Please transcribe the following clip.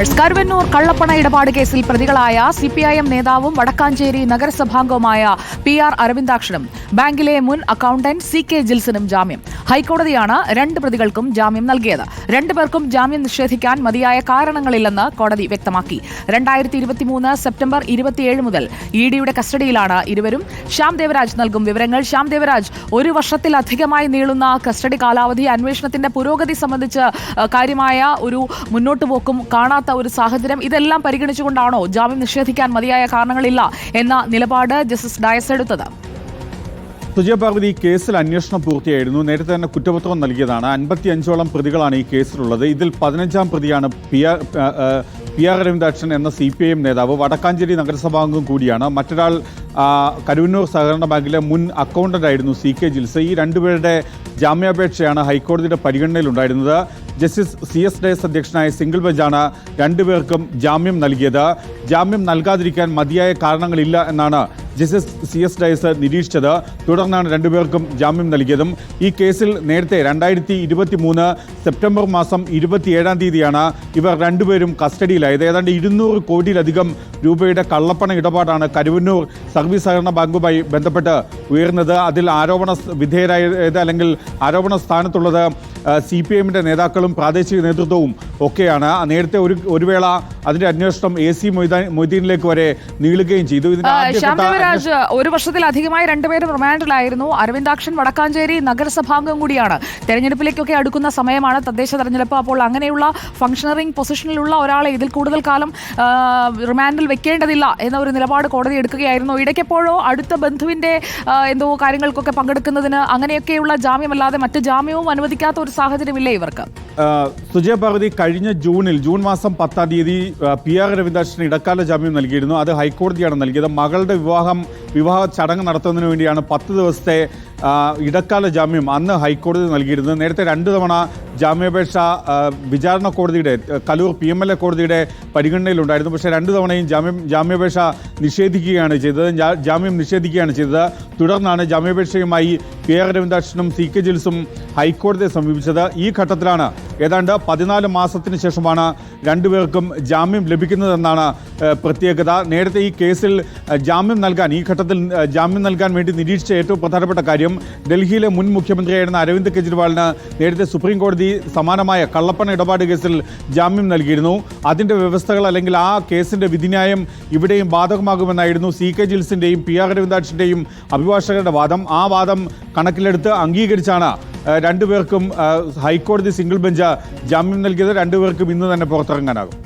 കരുവന്നൂർ കള്ളപ്പണ ഇടപാട് കേസിൽ പ്രതികളായ സിപിഐഎം നേതാവും വടക്കാഞ്ചേരി നഗരസഭാംഗവുമായ PR അരവിന്ദാക്ഷനും ബാങ്കിലെ മുൻ അക്കൌണ്ടന്റ് CK ജിൽസനും ജാമ്യം. ഹൈക്കോടതിയാണ് രണ്ട് പ്രതികൾക്കും ജാമ്യം നൽകിയത്. രണ്ടുപേർക്കും ജാമ്യം നിഷേധിക്കാൻ മതിയായ കാരണങ്ങളില്ലെന്ന് കോടതി വ്യക്തമാക്കി. 2023 സെപ്റ്റംബർ 27 മുതൽ EDയുടെ കസ്റ്റഡിയിലാണ് ഇരുവരും. ശ്യാം ദേവരാജ് നൽകും വിവരങ്ങൾ. ശ്യാം ദേവരാജ്, ഒരു വർഷത്തിലധികമായി നീളുന്ന കസ്റ്റഡി കാലാവധി, അന്വേഷണത്തിന്റെ പുരോഗതി സംബന്ധിച്ച് കാര്യമായ ഒരു മുന്നോട്ടുപോക്കും കാണാത്ത ഒരു സാഹചര്യം, ഇതെല്ലാം പരിഗണിച്ചുകൊണ്ടാണോ ജാമ്യം നിഷേധിക്കാൻ മതിയായ കാരണങ്ങളില്ല എന്ന നിലപാട് ജസ്റ്റിസ് ഡയസ് എടുത്തത്? സുജയ പാർവതി, ഈ കേസിൽ അന്വേഷണം പൂർത്തിയായിരുന്നു. നേരത്തെ തന്നെ കുറ്റപത്രം നൽകിയതാണ്. 55ഓളം പ്രതികളാണ് ഈ കേസിലുള്ളത്. ഇതിൽ 15ാം പ്രതിയാണ് PR അരവിന്ദാക്ഷൻ എന്ന CPIM നേതാവ്, വടക്കാഞ്ചേരി നഗരസഭാംഗം കൂടിയാണ്. മറ്റൊരാൾ കരുവന്നൂർ സഹകരണ ബാങ്കിലെ മുൻ അക്കൗണ്ടന്റ് ആയിരുന്നു CK ജിൽസ്. ഈ രണ്ടുപേരുടെ ജാമ്യാപേക്ഷയാണ് ഹൈക്കോടതിയുടെ പരിഗണനയിലുണ്ടായിരുന്നത്. ജസ്റ്റിസ് CS ഡയസ് അധ്യക്ഷനായ സിംഗിൾ ബെഞ്ചാണ് രണ്ടുപേർക്കും ജാമ്യം നൽകിയത്. ജാമ്യം നൽകാതിരിക്കാൻ മതിയായ കാരണങ്ങളില്ല എന്നാണ് ജസ്റ്റിസ് CS ഡയസ് നിരീക്ഷിച്ചത്. തുടർന്നാണ് രണ്ടുപേർക്കും ജാമ്യം നൽകിയതും. ഈ കേസിൽ നേരത്തെ 2023 സെപ്റ്റംബർ മാസം 27-ാം തീയതിയാണ് ഇവർ രണ്ടുപേരും കസ്റ്റഡിയിലായത്. ഏതാണ്ട് 200 കോടിയിലധികം രൂപയുടെ കള്ളപ്പണ ഇടപാടാണ് കരുവന്നൂർ സർവീസ് സഹകരണ ബാങ്കുമായി ബന്ധപ്പെട്ട് ഉയർന്നത്. അതിൽ ആരോപണ വിധേയരായത് അല്ലെങ്കിൽ ആരോപണ സ്ഥാനത്തുള്ളത് CPIMന്റെ നേതാക്കളും പ്രാദേശിക നേതൃത്വവും ഒക്കെയാണ്. നേരത്തെ ഒരു വേള അതിന്റെ അന്വേഷണം AC മൊയ്തീനിലേക്ക് വരെ നീളുകയും ചെയ്തു. ഒരു വർഷത്തിലധികമായി രണ്ടുപേരും റിമാൻഡിലായിരുന്നു. അരവിന്ദാക്ഷൻ വടക്കാഞ്ചേരി നഗരസഭാംഗം കൂടിയാണ്. തെരഞ്ഞെടുപ്പിലേക്കൊക്കെ അടുക്കുന്ന സമയമാണ്, തദ്ദേശ തെരഞ്ഞെടുപ്പ്. അപ്പോൾ അങ്ങനെയുള്ള ഫംഗ്ഷണറിംഗ് പൊസിഷനിലുള്ള ഒരാളെ ഇതിൽ കൂടുതൽ കാലം റിമാൻഡിൽ വെക്കേണ്ടതില്ല എന്ന ഒരു നിലപാട് കോടതി എടുക്കുകയായിരുന്നു. ഇടയ്ക്കെപ്പോഴോ അടുത്ത ബന്ധുവിന്റെ എന്തോ കാര്യങ്ങൾക്കൊക്കെ പങ്കെടുക്കുന്നതിന് അങ്ങനെയൊക്കെയുള്ള ജാമ്യമല്ലാതെ മറ്റ് ജാമ്യവും അനുവദിക്കാത്ത ഒരു സാഹചര്യമില്ലേ ഇവർക്ക്? സുജയ പാർവതി, കഴിഞ്ഞ ജൂൺ മാസം 10-ാം തീയതി PR അരവിന്ദാക്ഷന് ഇടക്കാല ജാമ്യം നൽകിയിരുന്നു. അത് ഹൈക്കോടതിയാണ് നൽകിയത്. മകളുടെ വിവാഹ ചടങ്ങ് നടത്തുന്നതിന് വേണ്ടിയാണ് 10 ദിവസത്തെ ഇടക്കാല ജാമ്യം അന്ന് ഹൈക്കോടതി നൽകിയിരുന്നത്. നേരത്തെ 2 തവണ ജാമ്യാപേക്ഷ വിചാരണ കോടതിയുടെ കലൂർ PMLA കോടതിയുടെ പരിഗണനയിലുണ്ടായിരുന്നു. പക്ഷേ 2 തവണയും ജാമ്യാപേക്ഷ നിഷേധിക്കുകയാണ് ചെയ്തത്. തുടർന്നാണ് ജാമ്യാപേക്ഷയുമായി PR അരവിന്ദാക്ഷനും CK ജിൽസും ഹൈക്കോടതിയെ സമീപിച്ചത്. ഈ ഘട്ടത്തിലാണ് ഏതാണ്ട് 14 മാസത്തിന് ശേഷമാണ് രണ്ടുപേർക്കും ജാമ്യം ലഭിക്കുന്നതെന്നാണ് പ്രത്യേകത. നേരത്തെ ഈ കേസിൽ ഈ ഘട്ടത്തിൽ ജാമ്യം നൽകാൻ വേണ്ടി നിരീക്ഷിച്ച ഏറ്റവും പ്രധാനപ്പെട്ട കാര്യം, ഡൽഹിയിലെ മുൻ മുഖ്യമന്ത്രിയായിരുന്ന അരവിന്ദ് കെജ്രിവാളിന് നേരത്തെ സുപ്രീം കോടതി സമാനമായ കള്ളപ്പണ ഇടപാട് കേസിൽ ജാമ്യം നൽകിയിരുന്നു. അതിൻ്റെ വ്യവസ്ഥകൾ അല്ലെങ്കിൽ ആ കേസിൻ്റെ വിധിന്യായം ഇവിടെയും ബാധകമാകുമെന്നായിരുന്നു CK ജിൽസിൻ്റെയും PR അരവിന്ദാക്ഷൻ്റെയും അഭിഭാഷകരുടെ വാദം. ആ വാദം കണക്കിലെടുത്ത് അംഗീകരിച്ചാണ് രണ്ടുപേർക്കും ഹൈക്കോടതി സിംഗിൾ ബെഞ്ച് ജാമ്യം നൽകിയത്. രണ്ടുപേർക്കും ഇന്ന് തന്നെ പുറത്തിറങ്ങാനാകും.